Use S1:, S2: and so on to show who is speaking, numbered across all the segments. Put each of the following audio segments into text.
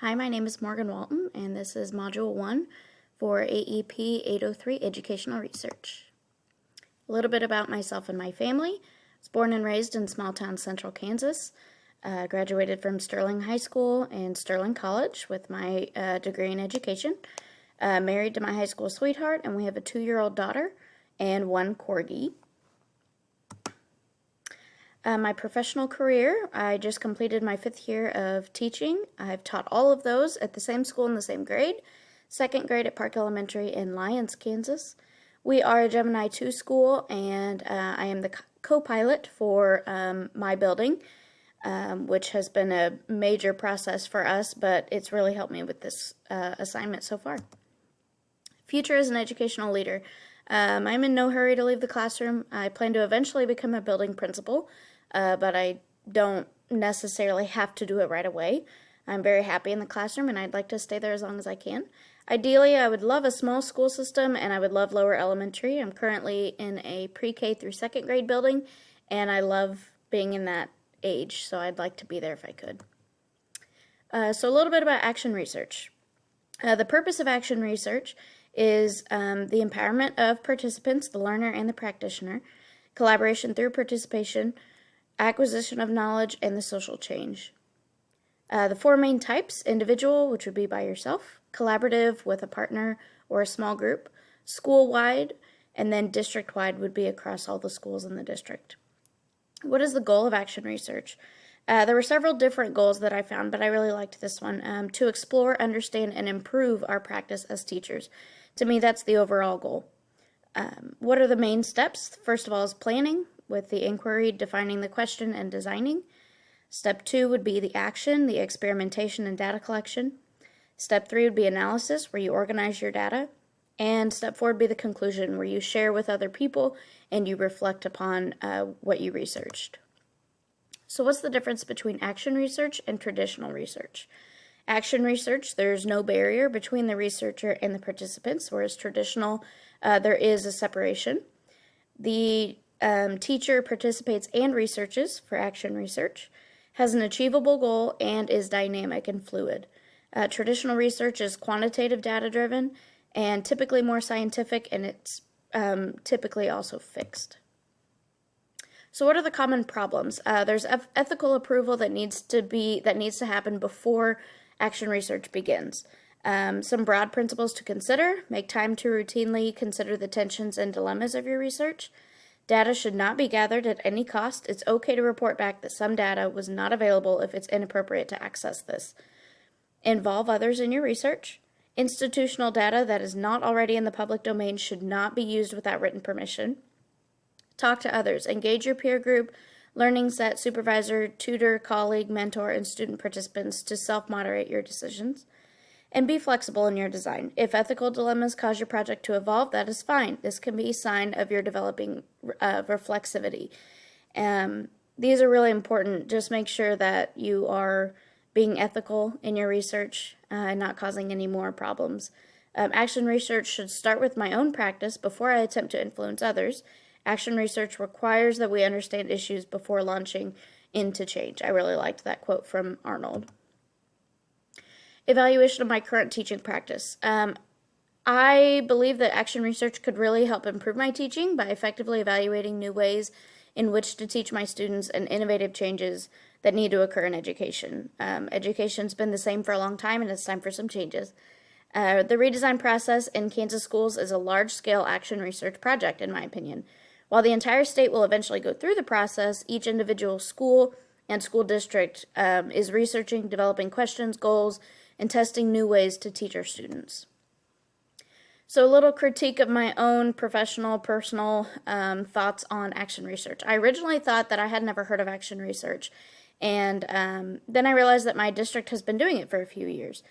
S1: Hi, my name is Morgan Walton, and this is Module 1 for AEP 803 Educational Research. A little bit about myself and my family. I was born and raised in small town central Kansas. Graduated from Sterling High School and Sterling College with my degree in education. Married to my high school sweetheart, and we have a 2-year-old daughter and 1 corgi. My professional career, I just completed my 5th year of teaching. I've taught all of those at the same school in the same grade, 2nd grade at Park Elementary in Lyons, Kansas. We are a Gemini 2 school, and I am the co-pilot for my building, which has been a major process for us, but it's really helped me with this assignment so far. Future as an educational leader. I'm in no hurry to leave the classroom. I plan to eventually become a building principal, but I don't necessarily have to do it right away. I'm very happy in the classroom, and I'd like to stay there as long as I can. Ideally, I would love a small school system, and I would love lower elementary. I'm currently in a pre-K through 2nd grade building, and I love being in that age, so I'd like to be there if I could. So a little bit about action research. The purpose of action research is the empowerment of participants, the learner and the practitioner, collaboration through participation, acquisition of knowledge, and the social change. The 4 main types: individual, which would be by yourself, collaborative with a partner or a small group, school-wide, and then district-wide would be across all the schools in the district. What is the goal of action research? There were several different goals that I found, but I really liked this one, to explore, understand, and improve our practice as teachers. To me, that's the overall goal. What are the main steps? First of all is planning, with the inquiry, defining the question, and designing. Step 2 would be the action, the experimentation and data collection. Step 3 would be analysis, where you organize your data. And step 4 would be the conclusion, where you share with other people and you reflect upon what you researched. So what's the difference between action research and traditional research? Action research, there's no barrier between the researcher and the participants, whereas traditional, there is a separation. The teacher participates and researches for action research, has an achievable goal, and is dynamic and fluid. Traditional research is quantitative data-driven and typically more scientific, and it's typically also fixed. So what are the common problems? There's ethical approval that needs to happen before action research begins. Some broad principles to consider: make time to routinely consider the tensions and dilemmas of your research. Data should not be gathered at any cost. It's okay to report back that some data was not available if it's inappropriate to access this. Involve others in your research. Institutional data that is not already in the public domain should not be used without written permission. Talk to others. Engage your peer group, learning set, supervisor, tutor, colleague, mentor, and student participants to self-moderate your decisions. And be flexible in your design. If ethical dilemmas cause your project to evolve, that is fine. This can be a sign of your developing reflexivity. These are really important. Just make sure that you are being ethical in your research and not causing any more problems. Action research should start with my own practice before I attempt to influence others. Action research requires that we understand issues before launching into change. I really liked that quote from Arnold. Evaluation of my current teaching practice. I believe that action research could really help improve my teaching by effectively evaluating new ways in which to teach my students and innovative changes that need to occur in education. Education's been the same for a long time, and it's time for some changes. The redesign process in Kansas schools is a large-scale action research project, in my opinion. While the entire state will eventually go through the process, each individual school and school district is researching, developing questions, goals, and testing new ways to teach our students. So a little critique of my own professional, personal thoughts on action research. I originally thought that I had never heard of action research, and then I realized that my district has been doing it for a few years.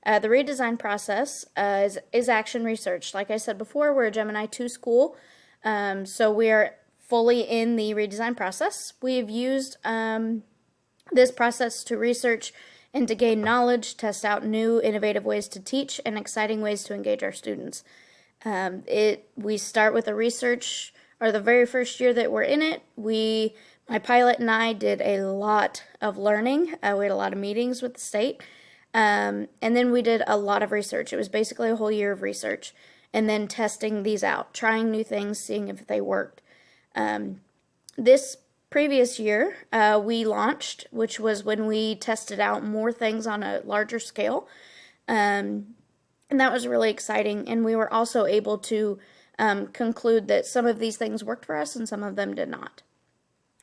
S1: The redesign process is action research. Like I said before, we're a Gemini 2 school, so we are fully in the redesign process. We've used this process to research and to gain knowledge, test out new innovative ways to teach, and exciting ways to engage our students. We start with a research, or the very first year that we're in it, my pilot and I did a lot of learning. We had a lot of meetings with the state. And then we did a lot of research. It was basically a whole year of research and then testing these out, trying new things, seeing if they worked. This previous year, we launched, which was when we tested out more things on a larger scale. And that was really exciting. And we were also able to conclude that some of these things worked for us and some of them did not.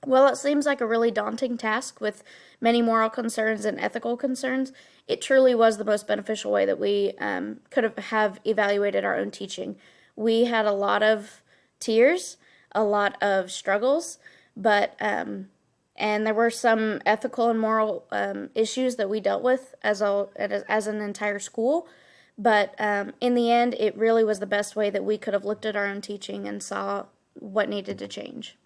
S1: While it seems like a really daunting task with many moral concerns and ethical concerns, it truly was the most beneficial way that we could have evaluated our own teaching. We had a lot of tears, a lot of struggles, but and there were some ethical and moral issues that we dealt with as an entire school. But in the end, it really was the best way that we could have looked at our own teaching and saw what needed to change.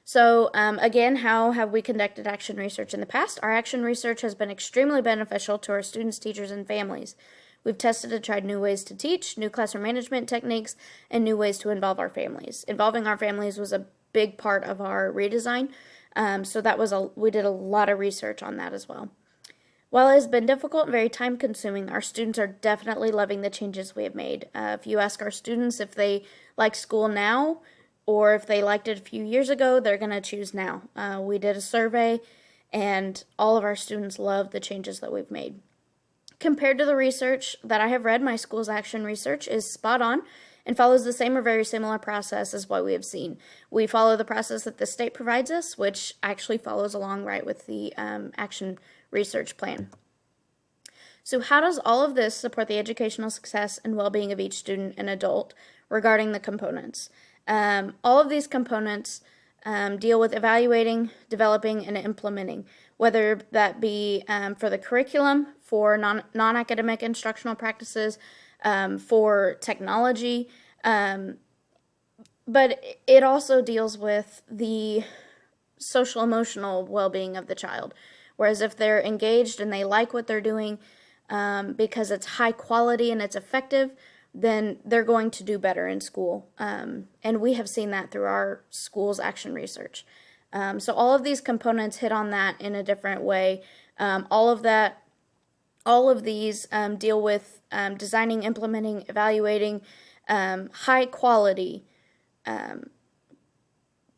S1: So again, how have we conducted action research in the past? Our action research has been extremely beneficial to our students, teachers, and families. We've tested and tried new ways to teach, new classroom management techniques, and new ways to involve our families. Involving our families was a big part of our redesign, so we did a lot of research on that as well. While it has been difficult and very time-consuming, our students are definitely loving the changes we have made. If you ask our students if they like school now, or if they liked it a few years ago, they're going to choose now. We did a survey, and all of our students love the changes that we've made. Compared to the research that I have read, my school's action research is spot on and follows the same or very similar process as what we have seen. We follow the process that the state provides us, which actually follows along right with the action research plan. So how does all of this support the educational success and well-being of each student and adult regarding the components? All of these components deal with evaluating, developing, and implementing, whether that be for the curriculum, for non-academic instructional practices, for technology, but it also deals with the social-emotional well-being of the child. Whereas if they're engaged and they like what they're doing because it's high quality and it's effective, then they're going to do better in school. And we have seen that through our school's action research. So all of these components hit on that in a different way. All of these deal with designing, implementing, evaluating high quality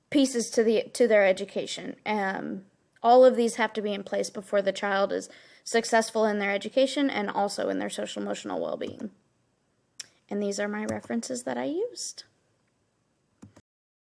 S1: pieces to their education. All of these have to be in place before the child is successful in their education and also in their social emotional well-being. And these are my references that I used.